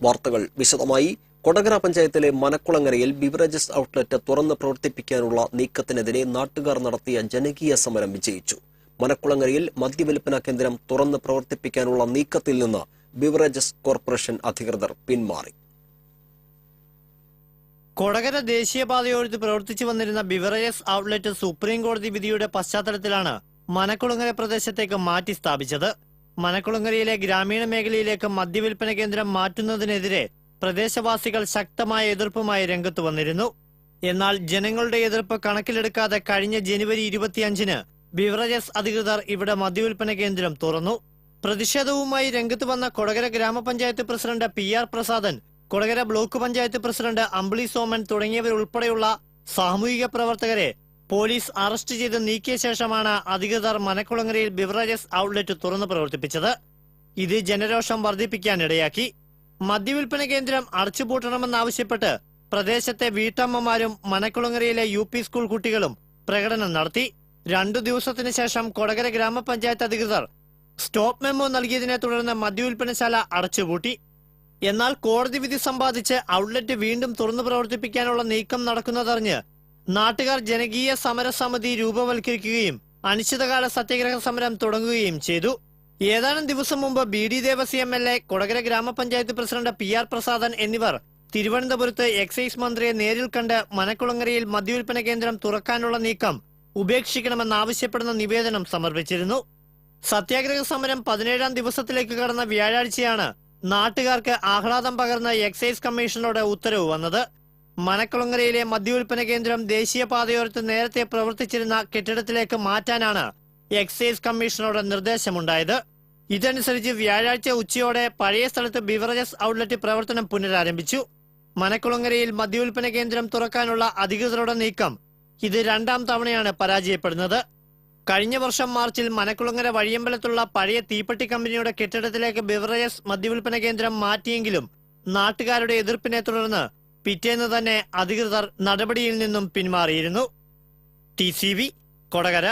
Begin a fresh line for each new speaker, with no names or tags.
വാർത്തകൾ വിശദമായി. കൊടകര പഞ്ചായത്തിലെ മനക്കുളങ്ങരയിൽ ബിവറേജസ് ഔട്ട്ലെറ്റ് തുറന്ന് പ്രവർത്തിപ്പിക്കാനുള്ള നീക്കത്തിനെതിരെ നാട്ടുകാർ നടത്തിയ ജനകീയ സമരം വിജയിച്ചു. മനക്കുളങ്ങരയിൽ മദ്യവിൽപ്പന കേന്ദ്രം തുറന്ന് പ്രവർത്തിപ്പിക്കാനുള്ള നീക്കത്തിൽ നിന്ന് ബിവറേജസ് കോർപ്പറേഷൻ അധികൃതർ പിന്മാറി.
കൊടകര ദേശീയപാതയോരത്ത് പ്രവർത്തിച്ചു വന്നിരുന്ന ബിവറേജസ് ഔട്ട്ലെറ്റ് സുപ്രീം കോടതി വിധിയുടെ പശ്ചാത്തലത്തിലാണ് മനക്കുളങ്ങര പ്രദേശത്തേക്ക് മാറ്റി സ്ഥാപിച്ചത്. മനക്കുളങ്ങരയിലെ ഗ്രാമീണ മേഖലയിലേക്ക് മദ്യവിൽപ്പന കേന്ദ്രം മാറ്റുന്നതിനെതിരെ പ്രദേശവാസികൾ ശക്തമായ എതിർപ്പുമായി രംഗത്ത് വന്നിരുന്നു. എന്നാൽ ജനങ്ങളുടെ എതിർപ്പ് കണക്കിലെടുക്കാതെ കഴിഞ്ഞ ജനുവരി 25-ന് ബിവറേജസ് അധികൃതർ ഇവിടെ മദ്യവിൽപ്പന കേന്ദ്രം തുറന്നു. പ്രതിഷേധവുമായി രംഗത്ത് വന്ന കൊടകര ഗ്രാമപഞ്ചായത്ത് president PR Prasadan, Kodakara block panchayat president Ambili Soman തുടങ്ങിയവരുൾപ്പെടെയുള്ള സാമൂഹിക പ്രവർത്തകരെ പോലീസ് അറസ്റ്റ് ചെയ്ത് നീക്കിയ ശേഷമാണ് അധികൃതർ മനക്കുളങ്ങരയിൽ ബിവറേജസ് ഔട്ട്ലെറ്റ് തുറന്നു പ്രവർത്തിപ്പിച്ചത്. ഇത് ജനരോഷം വർദ്ധിപ്പിക്കാനിടയാക്കി. മദ്യവിൽപ്പന കേന്ദ്രം അടച്ചുപൂട്ടണമെന്നാവശ്യപ്പെട്ട് പ്രദേശത്തെ വീട്ടമ്മമാരും മനക്കുളങ്ങരയിലെ UP സ്കൂൾ കുട്ടികളും പ്രകടനം നടത്തി. 2 ദിവസത്തിന് ശേഷം കൊടകര ഗ്രാമപഞ്ചായത്ത് അധികൃതർ സ്റ്റോപ്പ് മെമ്മോ നൽകിയതിനെ തുടർന്ന് മദ്യവിൽപ്പനശാല അടച്ചുപൂട്ടി. എന്നാൽ കോടതി വിധി സമ്പാദിച്ച് ഔട്ട്ലെറ്റ് വീണ്ടും തുറന്നു പ്രവർത്തിപ്പിക്കാനുള്ള നീക്കം നടക്കുന്നതറിഞ്ഞ് നാട്ടുകാർ ജനകീയ സമരസമിതി രൂപവൽക്കരിക്കുകയും അനിശ്ചിതകാല സത്യാഗ്രഹ സമരം തുടങ്ങുകയും ചെയ്തു. ഏതാനും ദിവസം മുമ്പ് BD ദേവസ്യ MLA, കൊടകര ഗ്രാമപഞ്ചായത്ത് പ്രസിഡന്റ് PR പ്രസാദൻ എന്നിവർ തിരുവനന്തപുരത്ത് എക്സൈസ് മന്ത്രിയെ നേരിൽ കണ്ട് മനക്കുളങ്ങരയിൽ മദ്യവിൽപ്പന കേന്ദ്രം തുറക്കാനുള്ള നീക്കം ഉപേക്ഷിക്കണമെന്നാവശ്യപ്പെടുന്ന നിവേദനം സമർപ്പിച്ചിരുന്നു. സത്യാഗ്രഹ സമരം 17-ാം ദിവസത്തിലേക്ക് കടന്ന വ്യാഴാഴ്ചയാണ് നാട്ടുകാർക്ക് ആഹ്ലാദം പകർന്ന എക്സൈസ് കമ്മീഷണറുടെ ഉത്തരവ് വന്നത്. മനക്കുളങ്ങരയിലെ മദ്യവിൽപ്പന കേന്ദ്രം ദേശീയപാതയോരത്ത് നേരത്തെ പ്രവർത്തിച്ചിരുന്ന കെട്ടിടത്തിലേക്ക് മാറ്റാനാണ് എക്സൈസ് കമ്മീഷണറുടെ നിർദ്ദേശമുണ്ടായത്. ഇതനുസരിച്ച് വ്യാഴാഴ്ച ഉച്ചയോടെ പഴയ സ്ഥലത്ത് ബിവറേജസ് ഔട്ട്ലെറ്റ് പ്രവർത്തനം പുനരാരംഭിച്ചു. മനക്കുളങ്ങരയിൽ മദ്യവിൽപ്പന കേന്ദ്രം തുറക്കാനുള്ള അധികൃതരുടെ നീക്കം ഇത് 2ാം തവണയാണ് പരാജയപ്പെടുന്നത്. കഴിഞ്ഞ വർഷം മാർച്ചിൽ മനക്കുളങ്ങര വഴിയമ്പലത്തുള്ള പഴയ തീപ്പെട്ടി കമ്പനിയുടെ കെട്ടിടത്തിലേക്ക് ബിവറേജസ് മദ്യവിൽപ്പന കേന്ദ്രം മാറ്റിയെങ്കിലും നാട്ടുകാരുടെ എതിർപ്പിനെ തുടർന്ന് പിറ്റേന്ന് തന്നെ അധികൃതർ നടപടിയിൽ നിന്നും പിന്മാറിയിരുന്നു. TCV കൊടകര.